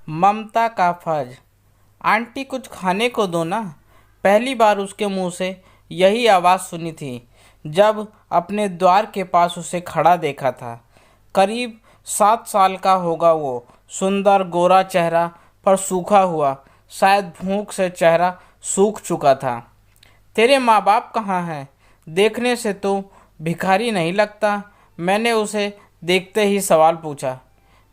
ममता का फर्ज। आंटी कुछ खाने को दो ना। पहली बार उसके मुंह से यही आवाज़ सुनी थी जब अपने द्वार के पास उसे खड़ा देखा था। करीब 7 साल का होगा वो। सुंदर गोरा चेहरा पर सूखा हुआ, शायद भूख से चेहरा सूख चुका था। तेरे माँ बाप कहाँ हैं? देखने से तो भिखारी नहीं लगता। मैंने उसे देखते ही सवाल पूछा।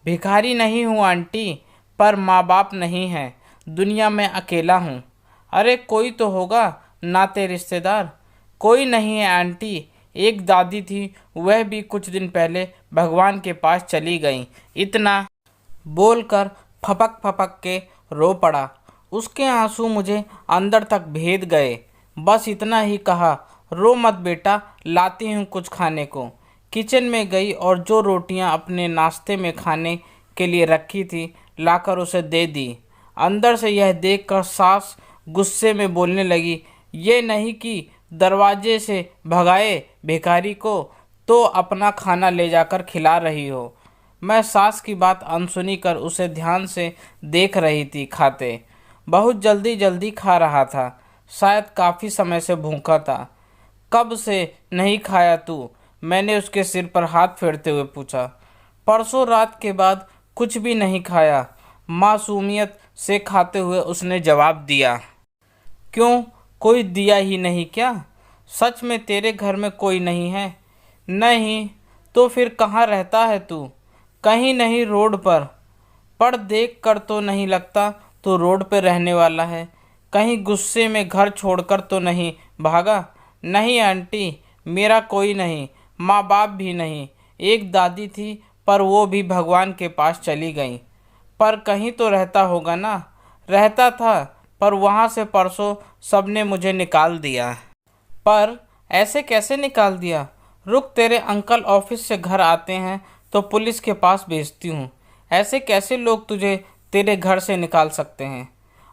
भिखारी नहीं हूँ आंटी, पर माँ बाप नहीं हैं। दुनिया में अकेला हूँ। अरे कोई तो होगा, नाते रिश्तेदार। कोई नहीं है आंटी। एक दादी थी, वह भी कुछ दिन पहले भगवान के पास चली गई। इतना बोलकर फपक फपक के रो पड़ा। उसके आंसू मुझे अंदर तक भेद गए। बस इतना ही कहा, रो मत बेटा, लाती हूँ कुछ खाने को। किचन में गई और जो रोटियां अपने नाश्ते में खाने के लिए रखी थी लाकर उसे दे दी। अंदर से यह देखकर सास गुस्से में बोलने लगी, ये नहीं कि दरवाजे से भगाए भिखारी को, तो अपना खाना ले जाकर खिला रही हो। मैं सास की बात अनसुनी कर उसे ध्यान से देख रही थी खाते। बहुत जल्दी जल्दी खा रहा था, शायद काफ़ी समय से भूखा था। कब से नहीं खाया तू? मैंने उसके सिर पर हाथ फेरते हुए पूछा। परसों रात के बाद कुछ भी नहीं खाया, मासूमियत से खाते हुए उसने जवाब दिया। क्यों, कोई दिया ही नहीं क्या? सच में तेरे घर में कोई नहीं है? नहीं, तो फिर कहाँ रहता है तू? कहीं नहीं, रोड पर देख कर तो नहीं लगता तो रोड पे रहने वाला है। कहीं गुस्से में घर छोड़कर तो नहीं भागा? नहीं आंटी, मेरा कोई नहीं, माँ बाप भी नहीं। एक दादी थी, पर वो भी भगवान के पास चली गई। पर कहीं तो रहता होगा ना? रहता था, पर वहाँ से परसों सबने मुझे निकाल दिया। पर ऐसे कैसे निकाल दिया? रुक, तेरे अंकल ऑफिस से घर आते हैं तो पुलिस के पास भेजती हूँ। ऐसे कैसे लोग तुझे तेरे घर से निकाल सकते हैं?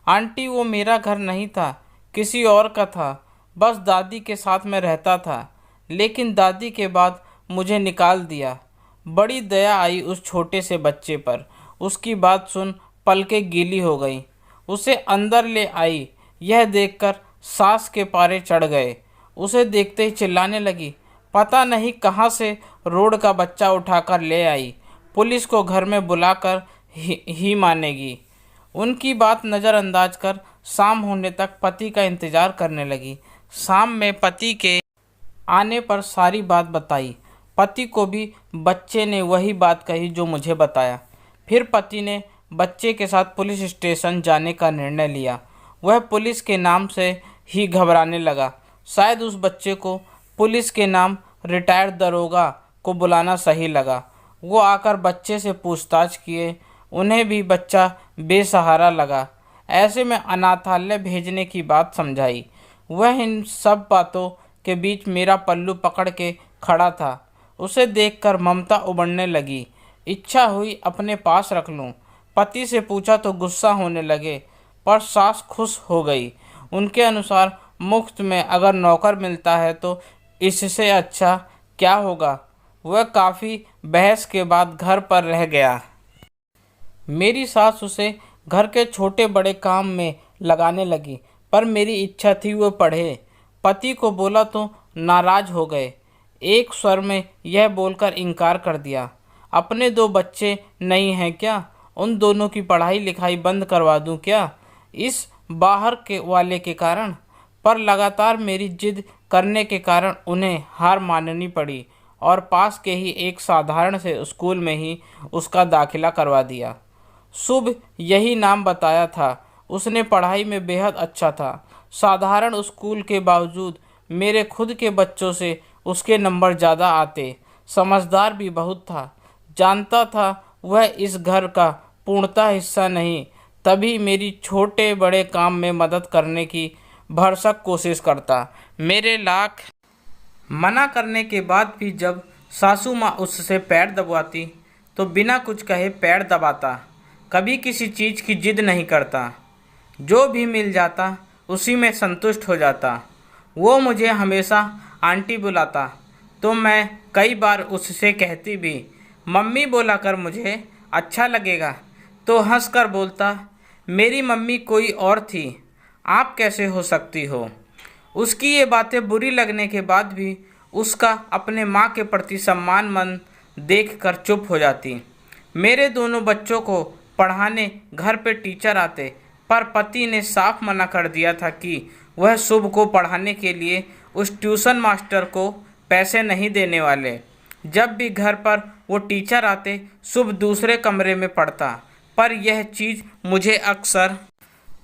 आंटी, वो मेरा घर नहीं था, किसी और का था। बस दादी के साथ मैं रहता था, लेकिन दादी के बाद मुझे निकाल दिया। बड़ी दया आई उस छोटे से बच्चे पर। उसकी बात सुन पलकें गीली हो गई। उसे अंदर ले आई। यह देखकर सास के पारे चढ़ गए। उसे देखते ही चिल्लाने लगी, पता नहीं कहाँ से रोड का बच्चा उठाकर ले आई। पुलिस को घर में बुलाकर ही मानेगी। उनकी बात नज़रअंदाज कर शाम होने तक पति का इंतज़ार करने लगी। शाम में पति के आने पर सारी बात बताई। पति को भी बच्चे ने वही बात कही जो मुझे बताया। फिर पति ने बच्चे के साथ पुलिस स्टेशन जाने का निर्णय लिया। वह पुलिस के नाम से ही घबराने लगा। शायद उस बच्चे को पुलिस के नाम रिटायर्ड दरोगा को बुलाना सही लगा। वो आकर बच्चे से पूछताछ किए। उन्हें भी बच्चा बेसहारा लगा। ऐसे में अनाथालय भेजने की बात समझाई। वह इन सब बातों के बीच मेरा पल्लू पकड़ के खड़ा था। उसे देखकर ममता उबलने लगी। इच्छा हुई अपने पास रख लूं। पति से पूछा तो गुस्सा होने लगे, पर सास खुश हो गई। उनके अनुसार मुफ्त में अगर नौकर मिलता है तो इससे अच्छा क्या होगा। वह काफ़ी बहस के बाद घर पर रह गया। मेरी सास उसे घर के छोटे बड़े काम में लगाने लगी, पर मेरी इच्छा थी वो पढ़े। पति को बोला तो नाराज हो गए। एक स्वर में यह बोलकर इनकार कर दिया। अपने 2 बच्चे नहीं हैं क्या? उन दोनों की पढ़ाई लिखाई बंद करवा दूं क्या, इस बाहर के वाले के कारण? पर लगातार मेरी जिद करने के कारण उन्हें हार माननी पड़ी और पास के ही एक साधारण से स्कूल में ही उसका दाखिला करवा दिया। शुभ यही नाम बताया था। उसने पढ़ाई में बेहद अच्छा था। साधारण स्कूल के बावजूद मेरे खुद के बच्चों से उसके नंबर ज़्यादा आते। समझदार भी बहुत था। जानता था वह इस घर का पूर्णतः हिस्सा नहीं, तभी मेरी छोटे बड़े काम में मदद करने की भरसक कोशिश करता। मेरे लाख मना करने के बाद भी जब सासू माँ उससे पैर दबाती तो बिना कुछ कहे पैर दबाता। कभी किसी चीज़ की जिद नहीं करता। जो भी मिल जाता उसी में संतुष्ट हो जाता। वो मुझे हमेशा आंटी बुलाता तो मैं कई बार उससे कहती भी, मम्मी बोला कर मुझे, अच्छा लगेगा। तो हंसकर बोलता, मेरी मम्मी कोई और थी, आप कैसे हो सकती हो। उसकी ये बातें बुरी लगने के बाद भी उसका अपने माँ के प्रति सम्मान मन देखकर चुप हो जाती। मेरे दोनों बच्चों को पढ़ाने घर पे टीचर आते, पर पति ने साफ मना कर दिया था कि वह शुभ को पढ़ाने के लिए उस ट्यूशन मास्टर को पैसे नहीं देने वाले। जब भी घर पर वो टीचर आते, शुभ दूसरे कमरे में पढ़ता, पर यह चीज़ मुझे अक्सर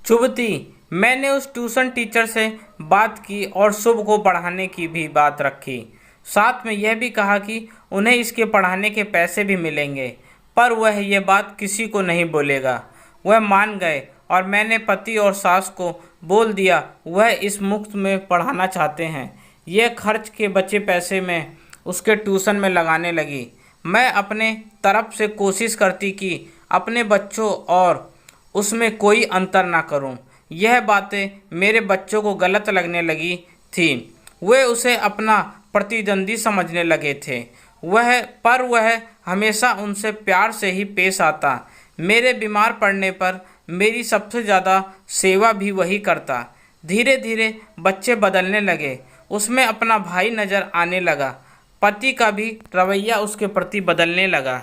चुभती। मैंने उस ट्यूशन टीचर से बात की और शुभ को पढ़ाने की भी बात रखी। साथ में यह भी कहा कि उन्हें इसके पढ़ाने के पैसे भी मिलेंगे, पर वह यह बात किसी को नहीं बोलेगा। वह मान गए और मैंने पति और सास को बोल दिया वह इस मुफ्त में पढ़ाना चाहते हैं। यह खर्च के बचे पैसे में उसके ट्यूशन में लगाने लगी। मैं अपने तरफ से कोशिश करती कि अपने बच्चों और उसमें कोई अंतर ना करूं। यह बातें मेरे बच्चों को गलत लगने लगी थी। वे उसे अपना प्रतिद्वंदी समझने लगे थे। वह हमेशा उनसे प्यार से ही पेश आता। मेरे बीमार पड़ने पर मेरी सबसे ज़्यादा सेवा भी वही करता। धीरे धीरे बच्चे बदलने लगे, उसमें अपना भाई नज़र आने लगा। पति का भी रवैया उसके प्रति बदलने लगा।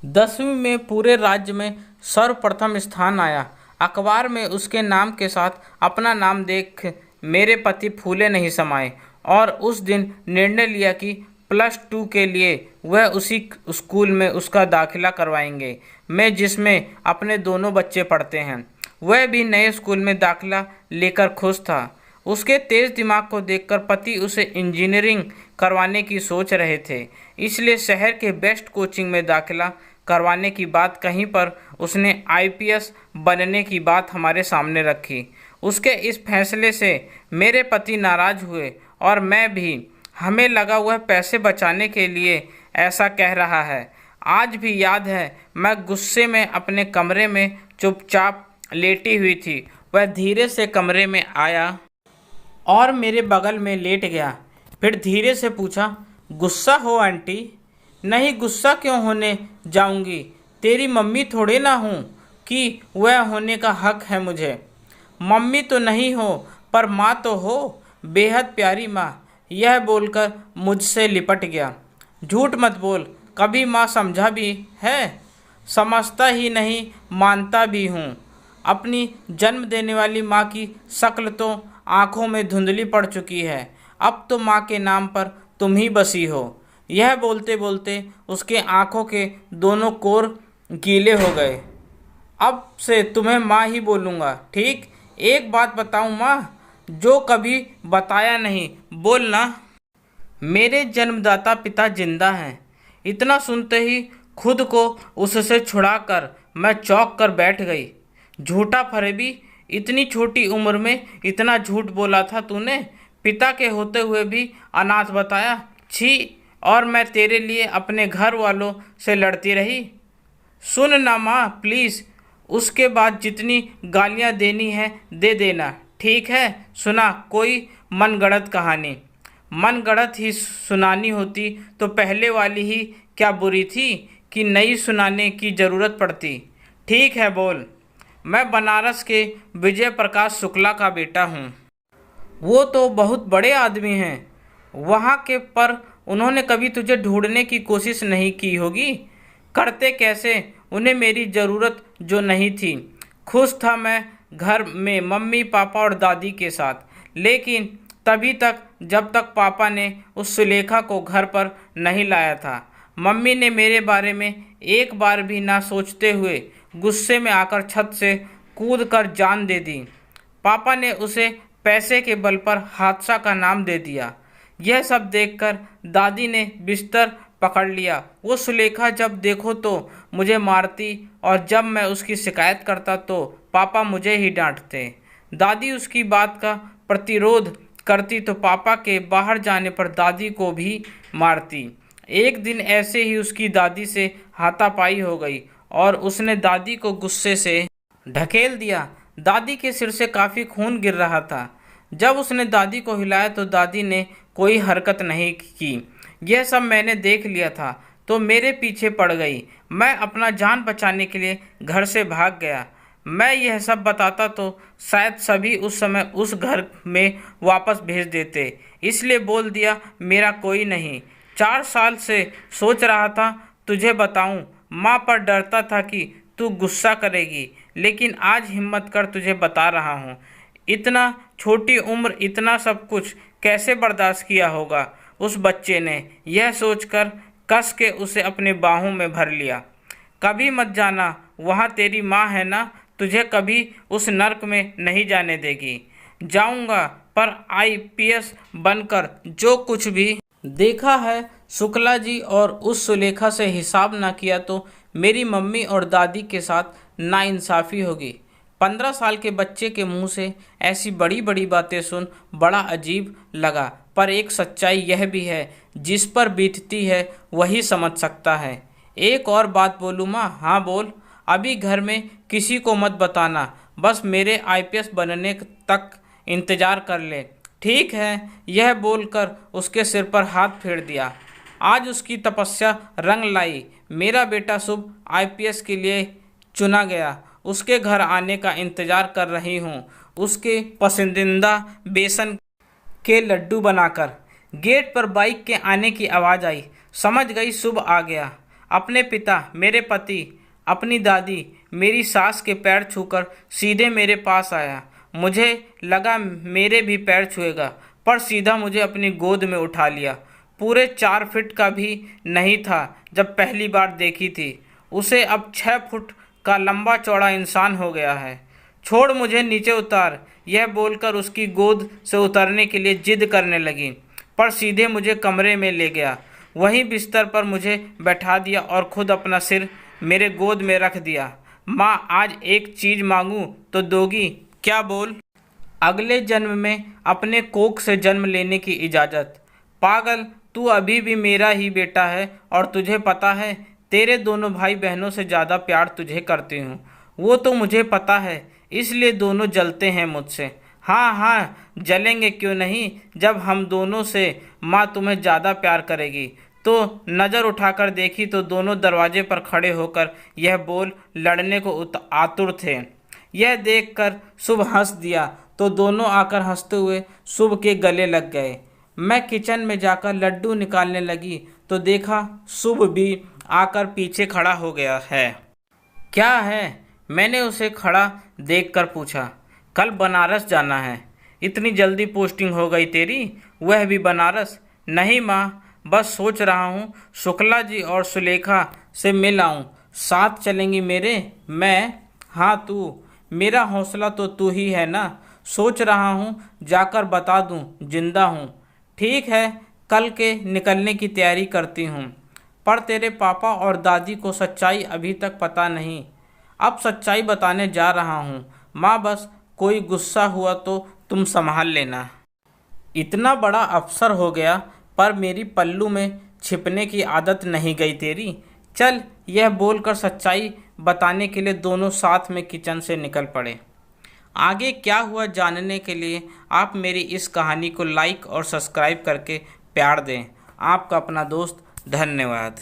10वीं में पूरे राज्य में सर्वप्रथम स्थान आया। अखबार में उसके नाम के साथ अपना नाम देख मेरे पति फूले नहीं समाये और उस दिन निर्णय लिया कि +2 के लिए वह उसी स्कूल में उसका दाखिला करवाएंगे मैं जिसमें अपने दोनों बच्चे पढ़ते हैं। वह भी नए स्कूल में दाखिला लेकर खुश था। उसके तेज दिमाग को देखकर पति उसे इंजीनियरिंग करवाने की सोच रहे थे, इसलिए शहर के बेस्ट कोचिंग में दाखिला करवाने की बात कहीं पर उसने IPS बनने की बात हमारे सामने रखी। उसके इस फैसले से मेरे पति नाराज हुए और मैं भी। हमें लगा वह पैसे बचाने के लिए ऐसा कह रहा है। आज भी याद है, मैं गुस्से में अपने कमरे में चुपचाप लेटी हुई थी। वह धीरे से कमरे में आया और मेरे बगल में लेट गया। फिर धीरे से पूछा, गुस्सा हो आंटी? नहीं, गुस्सा क्यों होने जाऊंगी, तेरी मम्मी थोड़े ना हूँ कि वह होने का हक है मुझे। मम्मी तो नहीं हो पर माँ तो हो, बेहद प्यारी माँ। यह बोलकर मुझसे लिपट गया। झूठ मत बोल, कभी माँ समझा भी है? समझता ही नहीं, मानता भी हूँ। अपनी जन्म देने वाली माँ की शक्ल तो आँखों में धुंधली पड़ चुकी है, अब तो माँ के नाम पर तुम ही बसी हो। यह बोलते बोलते उसके आँखों के दोनों कोर गीले हो गए। अब से तुम्हें माँ ही बोलूँगा, ठीक? एक बात बताऊँ माँ, जो कभी बताया नहीं, बोलना। मेरे जन्मदाता पिता जिंदा हैं। इतना सुनते ही खुद को उससे छुड़ाकर मैं चौंक कर बैठ गई। झूठा फरेबी, इतनी छोटी उम्र में इतना झूठ बोला था तूने? पिता के होते हुए भी अनाथ बताया? छी! और मैं तेरे लिए अपने घर वालों से लड़ती रही। सुन ना माँ प्लीज़, उसके बाद जितनी गालियाँ देनी है दे देना, ठीक है? सुना कोई मनगढ़ंत कहानी? मनगढ़ंत ही सुनानी होती तो पहले वाली ही क्या बुरी थी कि नई सुनाने की ज़रूरत पड़ती? ठीक है बोल। मैं बनारस के विजय प्रकाश शुक्ला का बेटा हूँ। वो तो बहुत बड़े आदमी हैं वहाँ के, पर उन्होंने कभी तुझे ढूंढने की कोशिश नहीं की होगी। करते कैसे, उन्हें मेरी ज़रूरत जो नहीं थी। खुश था मैं घर में मम्मी पापा और दादी के साथ, लेकिन तभी तक जब तक पापा ने उस सुलेखा को घर पर नहीं लाया था। मम्मी ने मेरे बारे में एक बार भी ना सोचते हुए गुस्से में आकर छत से कूद कर जान दे दी। पापा ने उसे पैसे के बल पर हादसा का नाम दे दिया। यह सब देखकर दादी ने बिस्तर पकड़ लिया। वो सुलेखा जब देखो तो मुझे मारती और जब मैं उसकी शिकायत करता तो पापा मुझे ही डांटते। दादी उसकी बात का प्रतिरोध करती तो पापा के बाहर जाने पर दादी को भी मारती। एक दिन ऐसे ही उसकी दादी से हाथापाई हो गई और उसने दादी को गुस्से से ढकेल दिया। दादी के सिर से काफ़ी खून गिर रहा था। जब उसने दादी को हिलाया तो दादी ने कोई हरकत नहीं की। यह सब मैंने देख लिया था। तो मेरे पीछे पड़ गई। मैं अपना जान बचाने के लिए घर से भाग गया। मैं यह सब बताता तो शायद सभी उस समय उस घर में वापस भेज देते, इसलिए बोल दिया मेरा कोई नहीं। 4 साल से सोच रहा था तुझे बताऊं, माँ पर डरता था कि तू गुस्सा करेगी, लेकिन आज हिम्मत कर तुझे बता रहा हूँ। इतना छोटी उम्र इतना सब कुछ कैसे बर्दाश्त किया होगा उस बच्चे ने, यह सोचकर कस के उसे अपने बाहों में भर लिया। कभी मत जाना, वहाँ तेरी माँ है ना, तुझे कभी उस नर्क में नहीं जाने देगी। जाऊंगा, पर आईपीएस बनकर जो कुछ भी देखा है शुक्ला जी और उस सुलेखा से हिसाब ना किया तो मेरी मम्मी और दादी के साथ नाइंसाफ़ी होगी। 15 साल के बच्चे के मुंह से ऐसी बड़ी बड़ी बातें सुन बड़ा अजीब लगा, पर एक सच्चाई यह भी है, जिस पर बीतती है वही समझ सकता है। एक और बात बोलूँ माँ? हाँ बोल। अभी घर में किसी को मत बताना, बस मेरे आईपीएस बनने तक इंतज़ार कर ले। ठीक है, यह बोलकर उसके सिर पर हाथ फेर दिया। आज उसकी तपस्या रंग लाई। मेरा बेटा शुभ आईपीएस के लिए चुना गया। उसके घर आने का इंतज़ार कर रही हूँ, उसके पसंदीदा बेसन के लड्डू बनाकर। गेट पर बाइक के आने की आवाज़ आई। समझ गई शुभ आ गया। अपने पिता, मेरे पति, अपनी दादी, मेरी सास के पैर छूकर सीधे मेरे पास आया। मुझे लगा मेरे भी पैर छुएगा, पर सीधा मुझे अपनी गोद में उठा लिया। पूरे 4 फीट का भी नहीं था जब पहली बार देखी थी उसे, अब 6 फुट का लंबा चौड़ा इंसान हो गया है। छोड़, मुझे नीचे उतार, यह बोलकर उसकी गोद से उतरने के लिए जिद करने लगी, पर सीधे मुझे कमरे में ले गया। वहीं बिस्तर पर मुझे बैठा दिया और खुद अपना सिर मेरे गोद में रख दिया। माँ, आज एक चीज़ मांगूं तो दोगी क्या? बोल। अगले जन्म में अपने कोख से जन्म लेने की इजाज़त। पागल, तू अभी भी मेरा ही बेटा है, और तुझे पता है तेरे दोनों भाई बहनों से ज़्यादा प्यार तुझे करती हूँ। वो तो मुझे पता है, इसलिए दोनों जलते हैं मुझसे। हाँ हाँ, जलेंगे क्यों नहीं, जब हम दोनों से माँ तुम्हें ज़्यादा प्यार करेगी। तो नज़र उठाकर देखी तो दोनों दरवाजे पर खड़े होकर यह बोल लड़ने को आतुर थे। यह देखकर शुभ हंस दिया तो दोनों आकर हंसते हुए शुभ के गले लग गए। मैं किचन में जाकर लड्डू निकालने लगी तो देखा शुभ भी आकर पीछे खड़ा हो गया है। क्या है? मैंने उसे खड़ा देखकर पूछा। कल बनारस जाना है। इतनी जल्दी पोस्टिंग हो गई तेरी, वह भी बनारस? नहीं माँ, बस सोच रहा हूँ शुक्ला जी और सुलेखा से मिल आऊँ। साथ चलेंगी मेरे? मैं? हाँ तू, मेरा हौसला तो तू ही है ना। सोच रहा हूँ जाकर बता दूँ जिंदा हूँ। ठीक है, कल के निकलने की तैयारी करती हूँ। पर तेरे पापा और दादी को सच्चाई अभी तक पता नहीं। अब सच्चाई बताने जा रहा हूँ माँ, बस कोई गुस्सा हुआ तो तुम संभाल लेना। इतना बड़ा अफसर हो गया, पर मेरी पल्लू में छिपने की आदत नहीं गई तेरी। चल, यह बोलकर सच्चाई बताने के लिए दोनों साथ में किचन से निकल पड़े। आगे क्या हुआ जानने के लिए आप मेरी इस कहानी को लाइक और सब्सक्राइब करके प्यार दें। आपका अपना दोस्त, धन्यवाद।